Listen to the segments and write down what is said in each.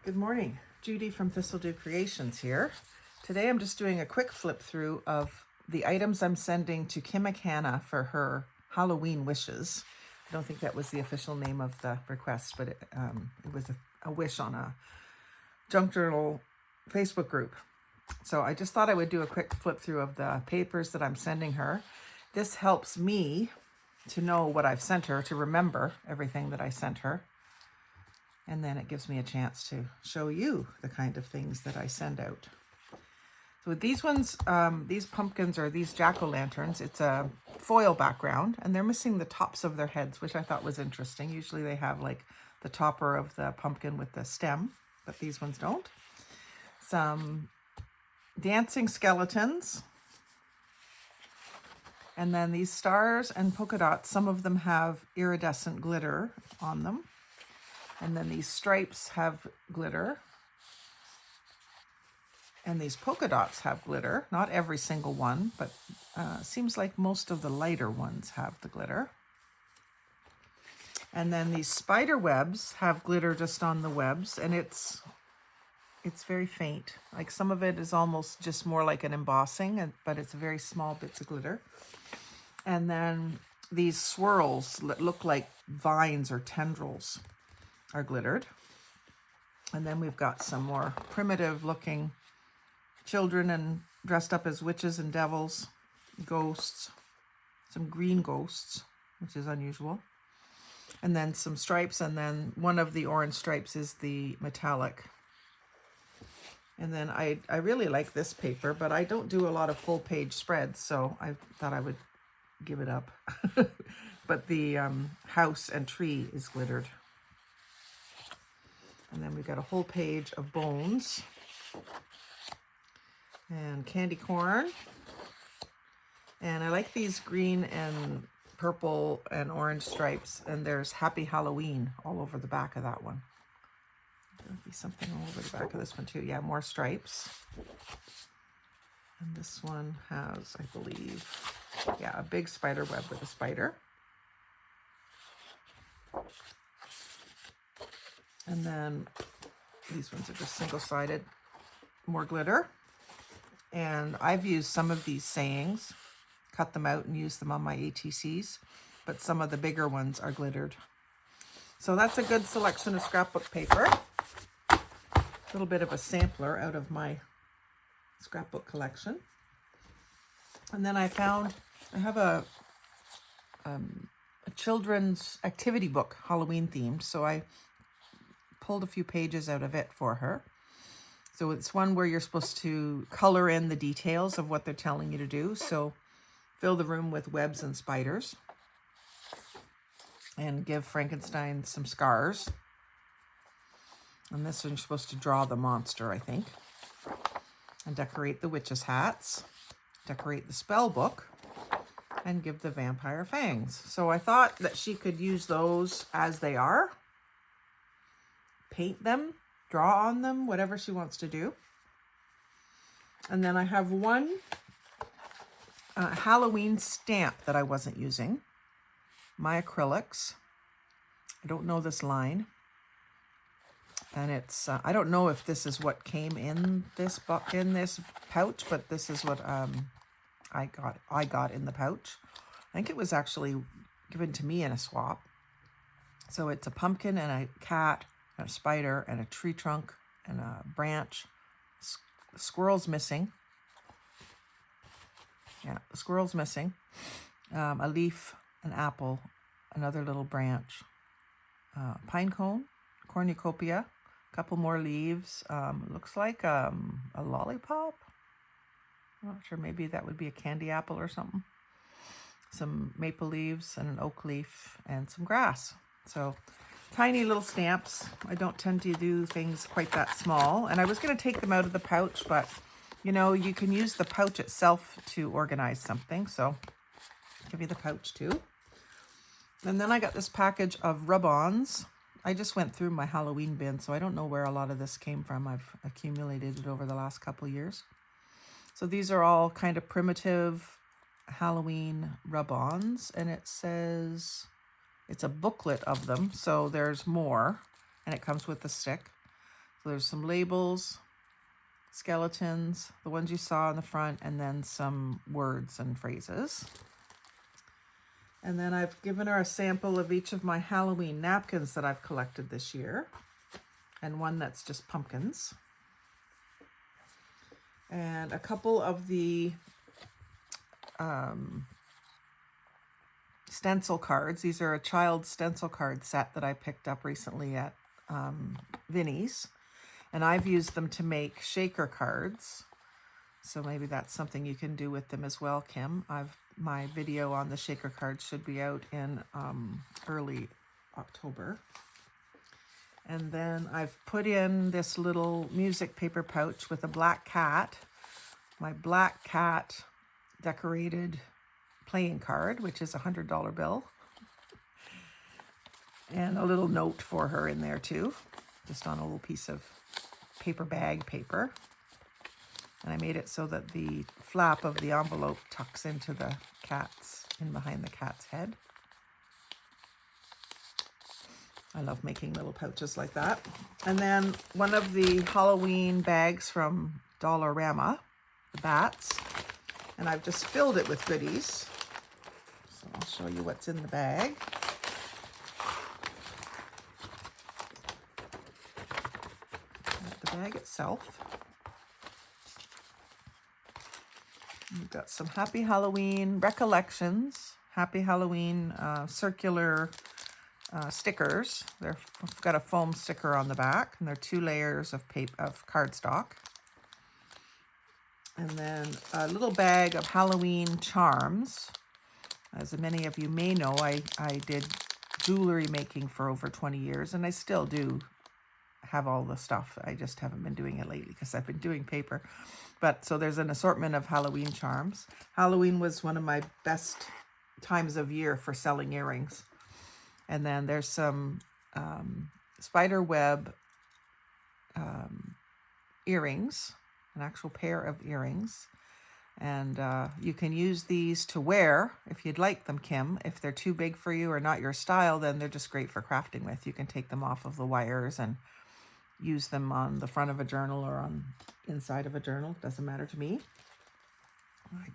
Good morning, Judy from Thistledew Creations here. Today I'm just doing a quick flip through of the items I'm sending to Kim McHanna for her Halloween wishes. I don't think that was the official name of the request, but it was a wish on a junk journal Facebook group. So I just thought I would do a quick flip through of the papers that I'm sending her. This helps me to know what I've sent her, to remember everything that I sent her. And then it gives me a chance to show you the kind of things that I send out. So with these ones, these pumpkins or these jack-o'-lanterns, it's a foil background and they're missing the tops of their heads, which I thought was interesting. Usually they have like the topper of the pumpkin with the stem, but these ones don't. Some dancing skeletons. And then these stars and polka dots, some of them have iridescent glitter on them. And then these stripes have glitter. And these polka dots have glitter. Not every single one, but seems like most of the lighter ones have the glitter. And then these spider webs have glitter just on the webs, and it's very faint. Like some of it is almost just more like an embossing, but it's very small bits of glitter. And then these swirls that look like vines or tendrils are glittered. And then we've got some more primitive looking children and dressed up as witches and devils, ghosts, some green ghosts, which is unusual. And then some stripes, and then one of the orange stripes is the metallic. And then I really like this paper, but I don't do a lot of full page spreads, so I thought I would give it up. But the house and tree is glittered. And then we've got a whole page of bones and candy corn. And I like these green and purple and orange stripes. And there's Happy Halloween all over the back of that one. There'll be something all over the back of this one too. Yeah, more stripes. And this one has, I believe, yeah, a big spider web with a spider. And then these ones are just single-sided, more glitter. And I've used some of these sayings, cut them out and used them on my ATCs, but some of the bigger ones are glittered. So that's a good selection of scrapbook paper. A little bit of a sampler out of my scrapbook collection. And then I have a children's activity book, Halloween themed, so I pulled a few pages out of it for her. So it's one where you're supposed to color in the details of what they're telling you to do. So fill the room with webs and spiders and give Frankenstein some scars. And this one you're supposed to draw the monster, I think, and decorate the witches' hats, decorate the spell book, and give the vampire fangs. So I thought that she could use those as they are, paint them, draw on them, whatever she wants to do. And then I have one Halloween stamp that I wasn't using, my acrylics. I don't know this line. And it's, I don't know if this is what came in this pouch, but this is what I got in the pouch. I think it was actually given to me in a swap. So it's a pumpkin and a cat, and a spider, and a tree trunk, and a branch. The squirrel's missing. Yeah, the squirrel's missing. A leaf, an apple, another little branch. Pine cone, cornucopia, a couple more leaves. Looks like a lollipop. I'm not sure, maybe that would be a candy apple or something. Some maple leaves and an oak leaf and some grass. So tiny little stamps. I don't tend to do things quite that small. And I was going to take them out of the pouch, but you know, you can use the pouch itself to organize something. So I'll give you the pouch too. And then I got this package of rub-ons. I just went through my Halloween bin, so I don't know where a lot of this came from. I've accumulated it over the last couple years. So these are all kind of primitive Halloween rub-ons, and it says it's a booklet of them, so there's more, and it comes with the stick. So there's some labels, skeletons, the ones you saw in the front, and then some words and phrases. And then I've given her a sample of each of my Halloween napkins that I've collected this year, and one that's just pumpkins. And a couple of the stencil cards. These are a child stencil card set that I picked up recently at Vinnie's. And I've used them to make shaker cards. So maybe that's something you can do with them as well, Kim. My video on the shaker cards should be out in early October. And then I've put in this little music paper pouch with a black cat. My black cat decorated playing card, which is a $100 bill. And a little note for her in there too, just on a little piece of paper bag paper. And I made it so that the flap of the envelope tucks into the cat's, in behind the cat's head. I love making little pouches like that. And then one of the Halloween bags from Dollarama, the bats, and I've just filled it with goodies. So I'll show you what's in the bag. The bag itself. We've got some Happy Halloween recollections, Happy Halloween circular stickers. They've got a foam sticker on the back, and they're 2 layers of cardstock. And then a little bag of Halloween charms. As many of you may know, I did jewelry making for over 20 years, and I still do have all the stuff. I just haven't been doing it lately because I've been doing paper. But so there's an assortment of Halloween charms. Halloween was one of my best times of year for selling earrings. And then there's some spider web earrings, an actual pair of earrings. And you can use these to wear if you'd like them, Kim. If they're too big for you or not your style, then they're just great for crafting with. You can take them off of the wires and use them on the front of a journal or on inside of a journal. Doesn't matter to me.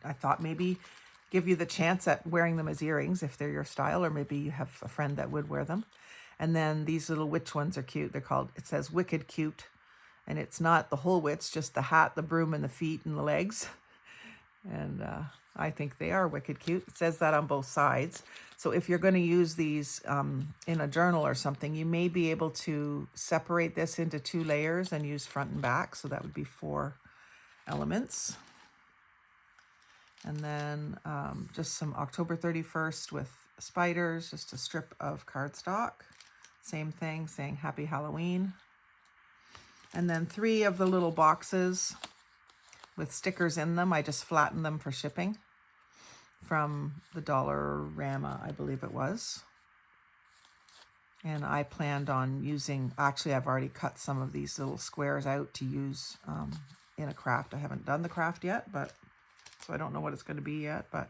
I thought maybe give you the chance at wearing them as earrings if they're your style, or maybe you have a friend that would wear them. And then these little witch ones are cute. They're called, it says Wicked Cute. And it's not the whole witch, just the hat, the broom, and the feet and the legs. And I think they are wicked cute. It says that on both sides. So if you're going to use these in a journal or something, you may be able to separate this into 2 layers and use front and back. So that would be 4 elements. And then just some October 31st with spiders, just a strip of cardstock. Same thing, saying Happy Halloween. And then 3 of the little boxes with stickers in them. I just flattened them for shipping from the Dollarama, I believe it was. And I planned on using, actually I've already cut some of these little squares out to use in a craft. I haven't done the craft yet, but so I don't know what it's going to be yet, but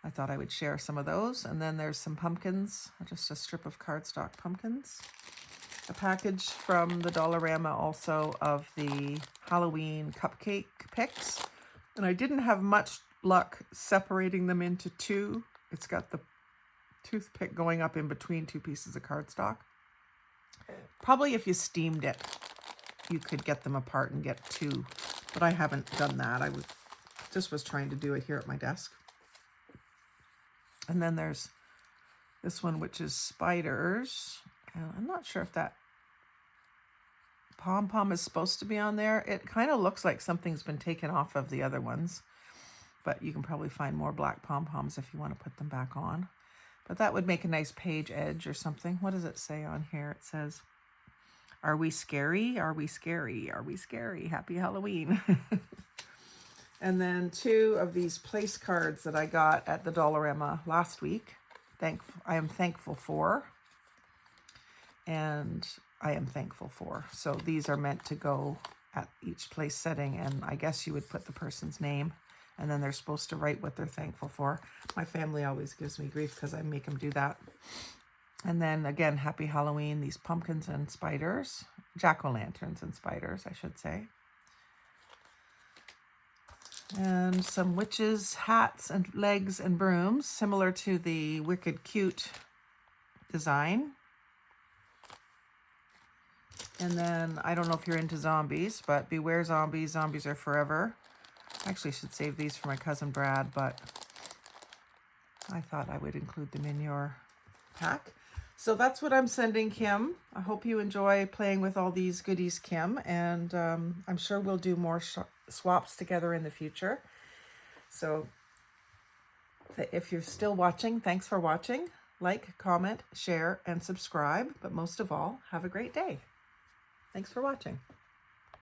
I thought I would share some of those. And then there's some pumpkins, just a strip of cardstock pumpkins. A package from the Dollarama also of the Halloween cupcake picks. And I didn't have much luck separating them into 2. It's got the toothpick going up in between 2 pieces of cardstock. Probably if you steamed it, you could get them apart and get 2. But I haven't done that. I just was trying to do it here at my desk. And then there's this one, which is spiders. I'm not sure if that pom-pom is supposed to be on there. It kind of looks like something's been taken off of the other ones, but you can probably find more black pom-poms if you want to put them back on. But that would make a nice page edge or something. What does it say on here? It says, "Are we scary? Are we scary? Are we scary? Happy Halloween." And then 2 of these place cards that I got at the Dollarama last week. I am thankful for. And I am thankful for. So these are meant to go at each place setting, and I guess you would put the person's name, and then they're supposed to write what they're thankful for. My family always gives me grief because I make them do that. And then again, Happy Halloween, these pumpkins and spiders. jack-o'-lanterns and spiders, I should say. And some witches' hats and legs and brooms, similar to the Wicked Cute design. And then, I don't know if you're into zombies, but beware zombies. Zombies are forever. I actually should save these for my cousin Brad, but I thought I would include them in your pack. So that's what I'm sending Kim. I hope you enjoy playing with all these goodies, Kim, and I'm sure we'll do more swaps together in the future. So if you're still watching, thanks for watching. Like, comment, share, and subscribe. But most of all, have a great day. Thanks for watching.